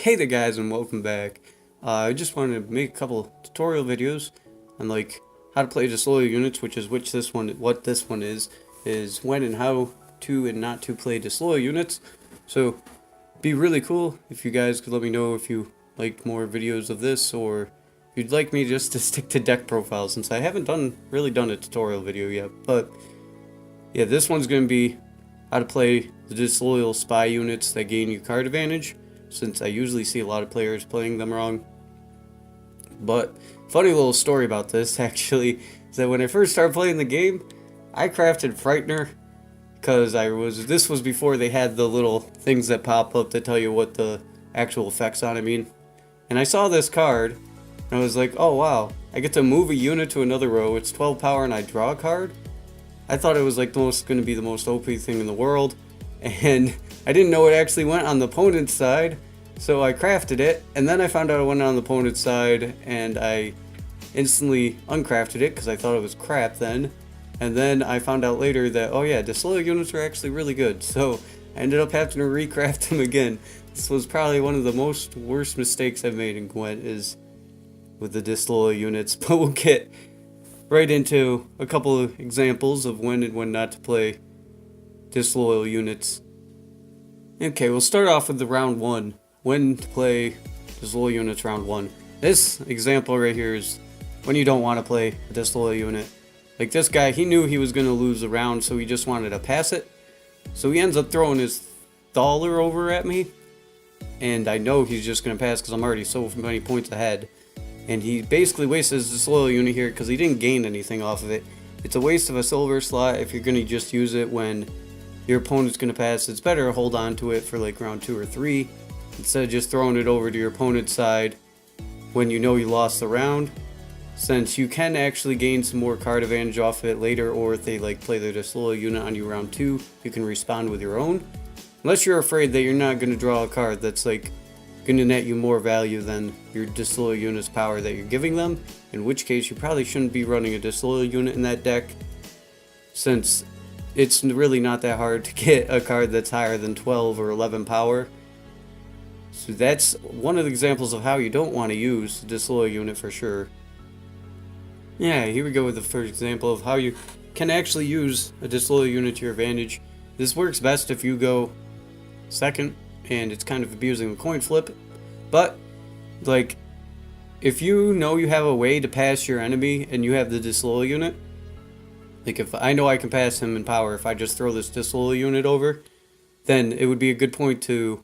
Hey there guys, and welcome back. I just wanted to make a couple tutorial videos on like how to play disloyal units, what this one is when and how to and not to play disloyal units. So be really cool if you guys could let me know if you like more videos of this, or if you'd like me just to stick to deck profiles, since I haven't really done a tutorial video yet. But yeah, this one's going to be how to play the disloyal spy units that gain you card advantage, since I usually see a lot of players playing them wrong. But funny little story about this actually is that when I first started playing the game, I crafted Frightener because this was before they had the little things that pop up that tell you what the actual effects on it mean. And I saw this card and I was like, oh wow, I get to move a unit to another row, it's 12 power, and I draw a card. I thought it was like going to be the most OP thing in the world, and I didn't know it actually went on the opponent's side, so I crafted it, and then I found out it went on the opponent's side, and I instantly uncrafted it because I thought it was crap then, and then I found out later that, oh yeah, disloyal units are actually really good, so I ended up having to recraft them again. This was probably one of the worst mistakes I've made in Gwent, is with the disloyal units, but we'll get right into a couple of examples of when and when not to play disloyal units. Okay, we'll start off with the round one. When to play disloyal units round one. This example right here is when you don't want to play a disloyal unit. Like this guy, he knew he was going to lose the round, so he just wanted to pass it. So he ends up throwing his Thaler over at me, and I know he's just going to pass because I'm already so many points ahead. And he basically wasted his disloyal unit here because he didn't gain anything off of it. It's a waste of a silver slot if you're going to just use it when your opponent's going to pass. It's better to hold on to it for like round 2 or 3 instead of just throwing it over to your opponent's side when you know you lost the round, since you can actually gain some more card advantage off of it later, or if they like play their disloyal unit on you round 2, you can respond with your own. Unless you're afraid that you're not going to draw a card that's like going to net you more value than your disloyal unit's power that you're giving them, in which case you probably shouldn't be running a disloyal unit in that deck, since it's really not that hard to get a card that's higher than 12 or 11 power. So that's one of the examples of how you don't want to use a disloyal unit for sure. Yeah, here we go with the first example of how you can actually use a disloyal unit to your advantage. This works best if you go second, and it's kind of abusing the coin flip, but like if you know you have a way to pass your enemy and you have the disloyal unit, like if I know I can pass him in power if I just throw this disloyal unit over, then it would be a good point to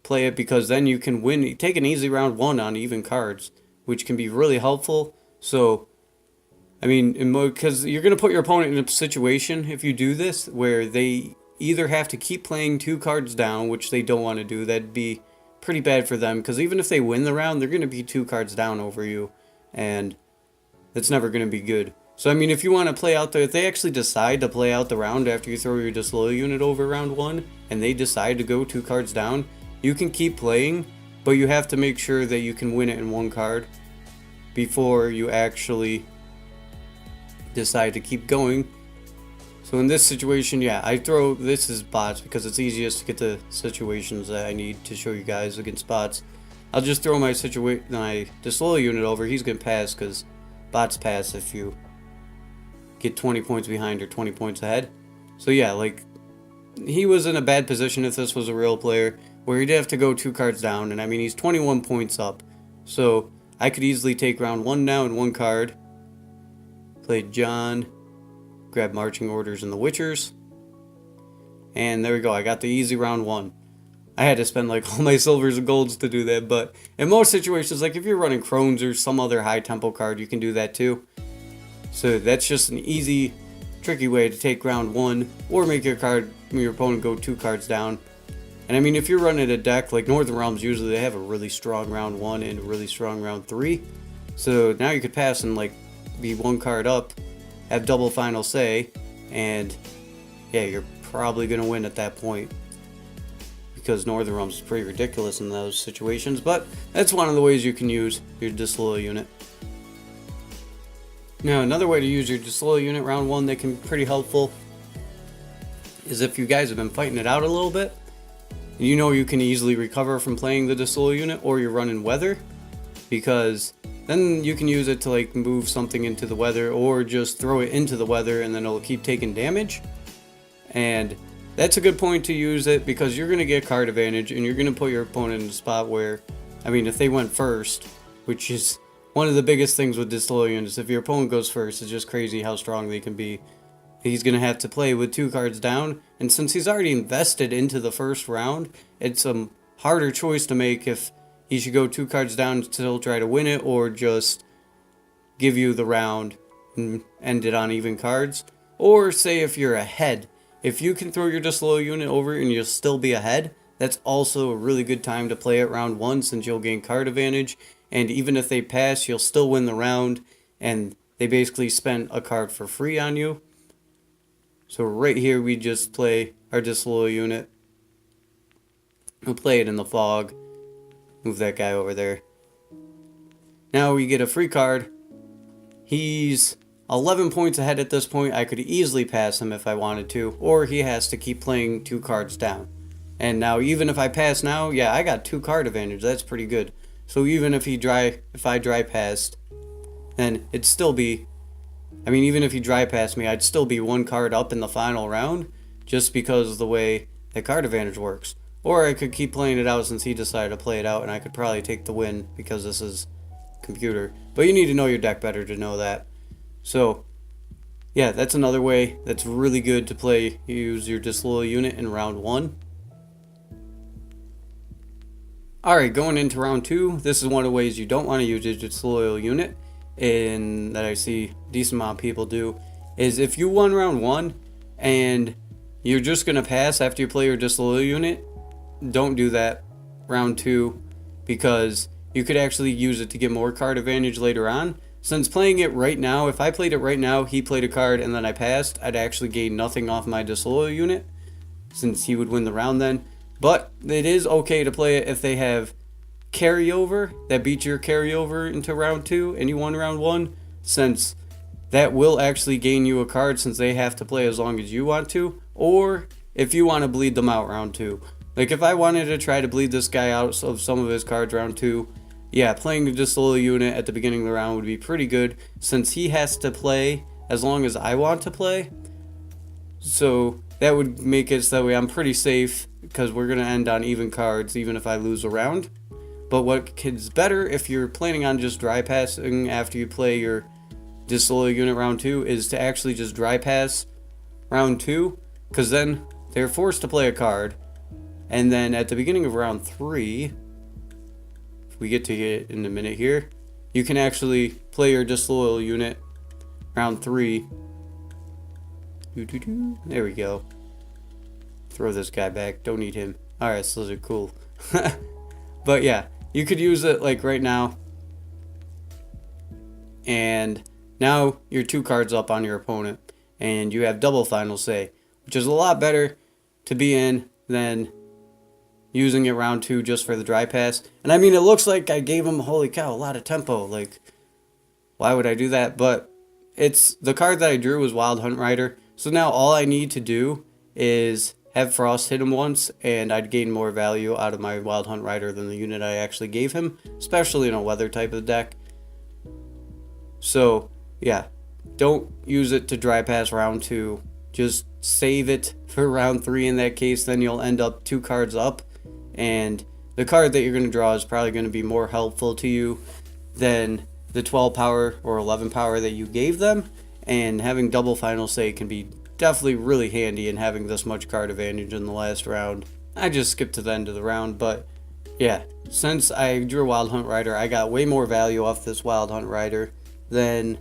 play it, because then you can take an easy round 1 on even cards, which can be really helpful. So I mean, because you're going to put your opponent in a situation, if you do this, where they either have to keep playing 2 cards down, which they don't want to do. That'd be pretty bad for them, because even if they win the round, they're going to be 2 cards down over you, and that's never going to be good. So I mean, if you want to play out if they actually decide to play out the round after you throw your disloyal unit over round 1, and they decide to go 2 cards down, you can keep playing, but you have to make sure that you can win it in 1 card before you actually decide to keep going. So in this situation, yeah, this is bots because it's easiest to get the situations that I need to show you guys against bots. I'll just throw my disloyal unit over. He's going to pass because bots pass if you get 20 points behind or 20 points ahead. So yeah, like he was in a bad position if this was a real player, where he'd have to go 2 cards down, and I mean he's 21 points up. So I could easily take round 1 now in 1 card. Play John. Grab marching orders and the Witchers, and there we go. I got the easy round 1. I had to spend like all my silvers and golds to do that, but in most situations, like if you're running Crones or some other high tempo card, you can do that too. So that's just an easy, tricky way to take round 1 or make your opponent go 2 cards down. And I mean, if you're running a deck like Northern Realms, usually they have a really strong round 1 and a really strong round 3, so now you could pass and like be 1 card up, have double final say, and yeah, you're probably going to win at that point, because Northern Realms is pretty ridiculous in those situations. But that's one of the ways you can use your disloyal unit. Now, another way to use your disloyal unit round 1 that can be pretty helpful is if you guys have been fighting it out a little bit, You know you can easily recover from playing the Disloyal unit, or you're running weather, because then you can use it to like move something into the weather, or just throw it into the weather and then it'll keep taking damage. And that's a good point to use it, because you're going to get card advantage and you're going to put your opponent in a spot where, I mean, if they went first, which is one of the biggest things with Disloyal units, if your opponent goes first, it's just crazy how strong they can be. He's going to have to play with 2 cards down, and since he's already invested into the first round, it's a harder choice to make if he should go 2 cards down and still try to win it, or just give you the round and end it on even cards. Or say if you're ahead, if you can throw your Disloyal unit over and you'll still be ahead, that's also a really good time to play it round 1, since you'll gain card advantage, and even if they pass, you'll still win the round, and they basically spent a card for free on you. So right here we just play our Disloyal unit. We'll play it in the fog. Move that guy over there. Now we get a free card. He's 11 points ahead at this point. I could easily pass him if I wanted to, or he has to keep playing 2 cards down. And now even if I pass now, yeah, I got 2 card advantage. That's pretty good. So even if I dry passed, then it'd still be, I mean, even if he dry passed me, I'd still be 1 card up in the final round, just because of the way the card advantage works. Or I could keep playing it out since he decided to play it out, and I could probably take the win because this is computer. But you need to know your deck better to know that. So yeah, that's another way that's really good to play. Use your Disloyal unit in round 1. Alright, going into round 2, this is one of the ways you don't want to use your Disloyal unit, and that I see a decent amount of people do, is if you won round 1 and you're just going to pass after you play your Disloyal unit, don't do that round 2, because you could actually use it to get more card advantage later on. Since playing it right now, if I played it right now, he played a card and then I passed, I'd actually gain nothing off my Disloyal unit, since he would win the round then. But it is okay to play it if they have carryover that beats your carryover into round 2 and you won round 1, since that will actually gain you a card since they have to play as long as you want to, or if you want to bleed them out round 2. Like if I wanted to try to bleed this guy out of some of his cards round 2, yeah, playing the Disloyal unit at the beginning of the round would be pretty good, since he has to play as long as I want to play. So that would make it so that way I'm pretty safe, because we're going to end on even cards even if I lose a round. But what is better if you're planning on just dry passing after you play your Disloyal unit round 2 is to actually just dry pass round 2, because then they're forced to play a card. And then at the beginning of round 3, if we get to it in a minute here, you can actually play your Disloyal unit round 3. There we go. Throw this guy back. Don't need him. Alright, so those are cool. But yeah, you could use it like right now. And now you're 2 cards up on your opponent. And you have double final say, which is a lot better to be in than using it round 2 just for the dry pass. And I mean, it looks like I gave him, holy cow, a lot of tempo. Like, why would I do that? But it's the card that I drew was Wild Hunt Rider. So now all I need to do is have Frost hit him once, and I'd gain more value out of my Wild Hunt Rider than the unit I actually gave him, especially in a weather type of deck. So yeah, don't use it to dry pass round 2. Just save it for round 3 in that case. Then you'll end up 2 cards up, and the card that you're going to draw is probably going to be more helpful to you than the 12 power or 11 power that you gave them. And having double final say can be definitely really handy in having this much card advantage in the last round. I just skipped to the end of the round, but yeah, since I drew a Wild Hunt Rider, I got way more value off this Wild Hunt Rider than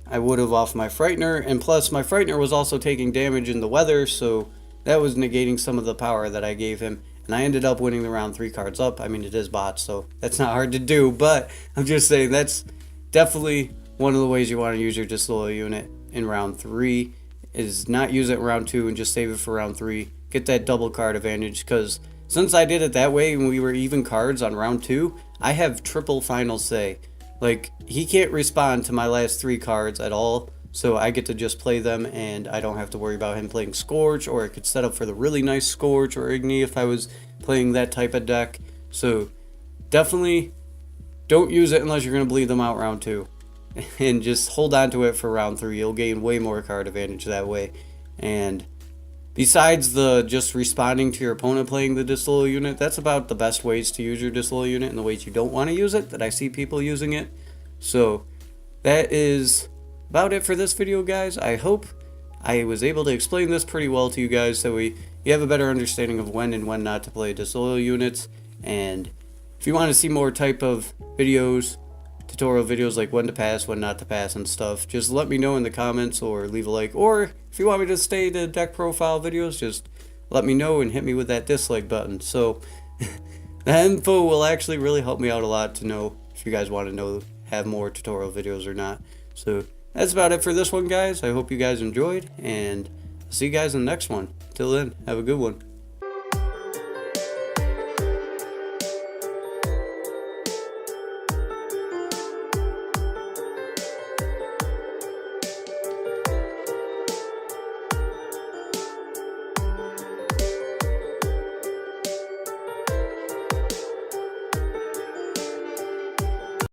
I would have off my Frightener, and plus my Frightener was also taking damage in the weather, so that was negating some of the power that I gave him, and I ended up winning the round 3 cards up. I mean, it is bots, so that's not hard to do, but I'm just saying that's definitely one of the ways you want to use your Disloyal unit in round 3, is not use it in round 2 and just save it for round 3. Get that double card advantage, because since I did it that way and we were even cards on round 2, I have triple final say. Like, he can't respond to my last 3 cards at all, so I get to just play them and I don't have to worry about him playing Scorch, or I could set up for the really nice Scorch or Igni if I was playing that type of deck. So definitely don't use it unless you're going to bleed them out round 2. And just hold on to it for round 3. You'll gain way more card advantage that way. And besides the just responding to your opponent playing the Disloyal unit, that's about the best ways to use your Disloyal unit and the ways you don't want to use it that I see people using it. So that is about it for this video, guys. I hope I was able to explain this pretty well to you guys so you have a better understanding of when and when not to play Disloyal units. And if you want to see more type of videos, tutorial videos like when to pass, when not to pass and stuff, just let me know in the comments or leave a like. Or if you want me to stay to deck profile videos, just let me know and hit me with that dislike button. So the info will actually really help me out a lot to know if you guys want to know, have more tutorial videos or not. So that's about it for this one, guys. I hope you guys enjoyed, and I'll see you guys in the next one. Till then, have a good one.